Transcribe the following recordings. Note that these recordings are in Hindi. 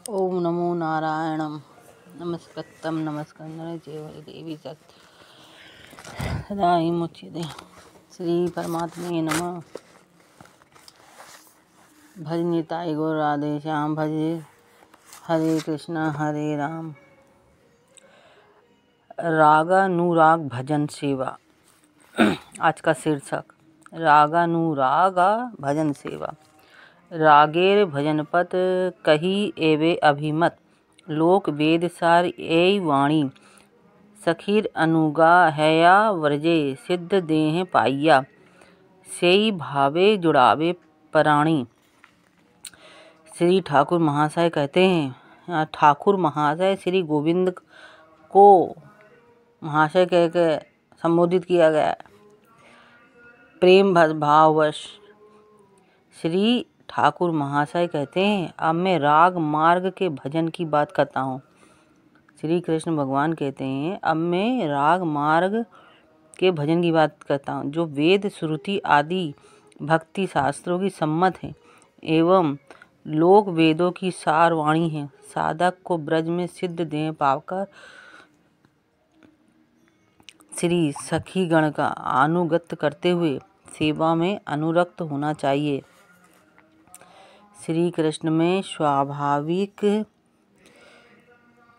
ओम नमो नारायणं नमस्कृतं नमस्कंदं चैव देवी सदामुच्यते। श्री परमात्मे नमः। भज निताय गौर राधे श्याम भज हरे कृष्ण हरे राम। रागानुराग भजन सेवा। आज का शीर्षक रागानुरागा भजन सेवा। रागेर भजनपत कही एवे अभिमत लोक वेद सार ए वाणी सखीर अनुगा हैया व्रजे सिद्ध देह पाइया सेई भावे जुड़ावे प्राणी। श्री ठाकुर महाशय कहते हैं, ठाकुर महाशय श्री गोविंद को महाशय कह के संबोधित किया गया। प्रेम भाववश श्री ठाकुर महाशय कहते हैं, अब मैं राग मार्ग के भजन की बात करता हूँ। श्री कृष्ण भगवान कहते हैं, अब मैं राग मार्ग के भजन की बात करता हूँ जो वेद श्रुति आदि भक्ति शास्त्रों की सम्मत है एवं लोक वेदों की सारवाणी है। साधक को ब्रज में सिद्ध देह पाकर श्री सखीगण का अनुगत्य करते हुए सेवा में अनुरक्त होना चाहिए। श्री कृष्ण में स्वाभाविक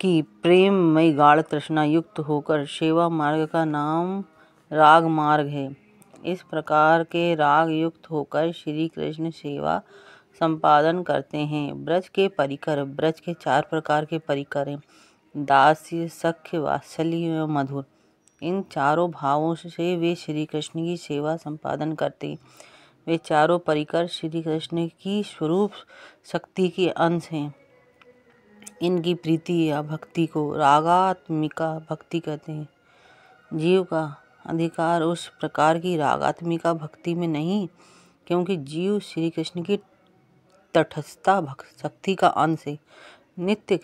की प्रेममयी गाढ़ तृष्णा युक्त होकर सेवा मार्ग का नाम राग मार्ग है। इस प्रकार के राग युक्त होकर श्री कृष्ण सेवा संपादन करते हैं। ब्रज के परिकर, ब्रज के 4 प्रकार के परिकर हैं, दास्य, सख्य, वात्सल्य एवं मधुर। इन चारों भावों से वे श्री कृष्ण की सेवा संपादन करते हैं। वे चारों परिकर श्री कृष्ण की स्वरूप शक्ति के अंश हैं। इनकी प्रीति या भक्ति को रागात्मिका भक्ति कहते हैं। जीव का अधिकार उस प्रकार की रागात्मिका भक्ति में नहीं, क्योंकि जीव श्री कृष्ण की तटस्थता शक्ति का अंश है, नित्य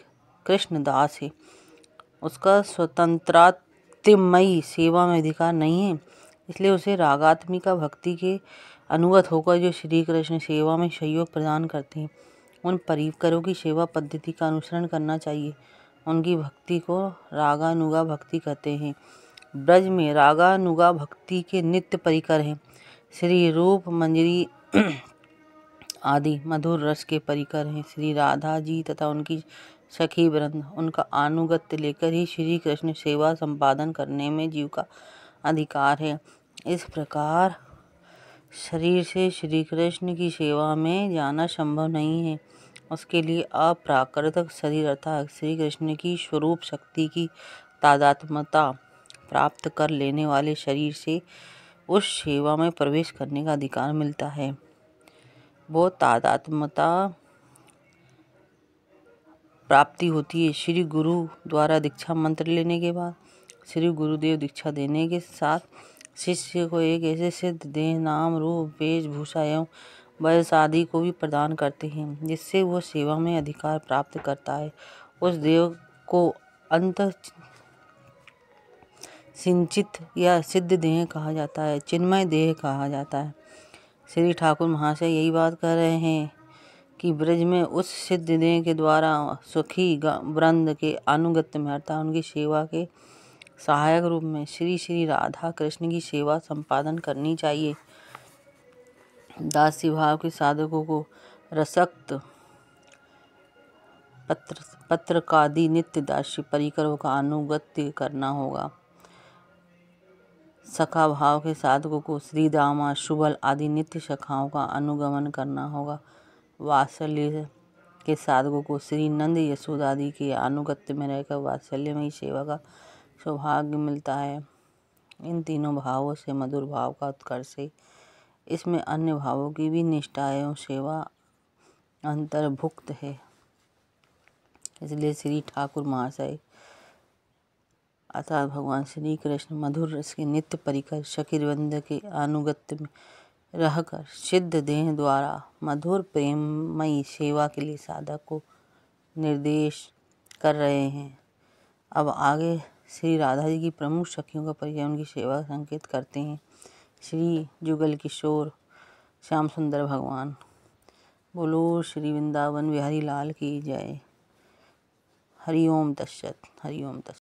कृष्ण दास है। उसका स्वतंत्रात्मयी सेवा में अधिकार नहीं है, इसलिए उसे रागात्मिका भक्ति के अनुगत होकर जो श्री कृष्ण सेवा में सहयोग प्रदान करते हैं उन परिकरों की सेवा पद्धति का अनुसरण करना चाहिए। उनकी भक्ति को रागानुगा भक्ति कहते हैं। ब्रज में रागानुगा भक्ति के नित्य परिकर हैं। श्री रूप मंजरी आदि मधुर रस के परिकर हैं। श्री राधा जी तथा उनकी सखी वृंद, उनका अनुगत्य लेकर ही श्री कृष्ण सेवा संपादन करने में जीव का अधिकार है। इस प्रकार शरीर से श्री कृष्ण की सेवा में जाना संभव नहीं है। उसके लिए अप्राकृतिक शरीर अर्थात श्री कृष्ण की स्वरूप शक्ति की तादात्म्यता प्राप्त कर लेने वाले शरीर से उस सेवा में प्रवेश करने का अधिकार मिलता है। वो तादात्म्यता प्राप्ति होती है श्री गुरु द्वारा दीक्षा मंत्र लेने के बाद। श्री गुरुदेव दीक्षा देने के साथ शिष्य को एक ऐसे सिद्ध देह, नाम, रूप, वेशभूषा एवं वयस आदि को भी प्रदान करते हैं जिससे वह सेवा में अधिकार प्राप्त करता है। उस देव को अंत सिंचित या सिद्ध देह कहा जाता है, चिन्मय देह कहा जाता है। श्री ठाकुर महाशय यही बात कह रहे हैं कि ब्रज में उस सिद्ध देह के द्वारा सुखी वृंद के अनुगत्य में अर्थात उनकी सेवा के सहायक रूप में श्री राधा कृष्ण की सेवा संपादन करनी चाहिए। दासी भाव के साधकों को रसक्त पत्रकादि नित्य दासी परिकरों का अनुगत्य करना होगा। सखा भाव के साधकों को श्री दामा, शुभल आदि नित्य सखाओं का अनुगमन करना होगा। वात्सल्य के साधकों को श्री नंद, यशोदा आदि के अनुगत्य में रहकर वात्सल्यमयी सेवा का सौभाग्य मिलता है। इन तीनों भावों से मधुर भाव का उत्कर्ष है। इसमें अन्य भावों की भी निष्ठा एवं सेवा अंतर्भुक्त है। इसलिए श्री ठाकुर महाशय अर्थात भगवान श्री कृष्ण मधुर रस के नित्य परिकर सखीवृंद के अनुगत्य में रहकर सिद्ध देह द्वारा मधुर प्रेममयी सेवा के लिए साधक को निर्देश कर रहे हैं। अब आगे श्री राधा जी की प्रमुख सखियों का परिचय उनकी सेवा संकेत करते हैं। श्री जुगल किशोर श्याम सुंदर भगवान। बोलो श्री वृंदावन बिहारी लाल की जय। हरिओम तत्सत। हरिओम तत्सत।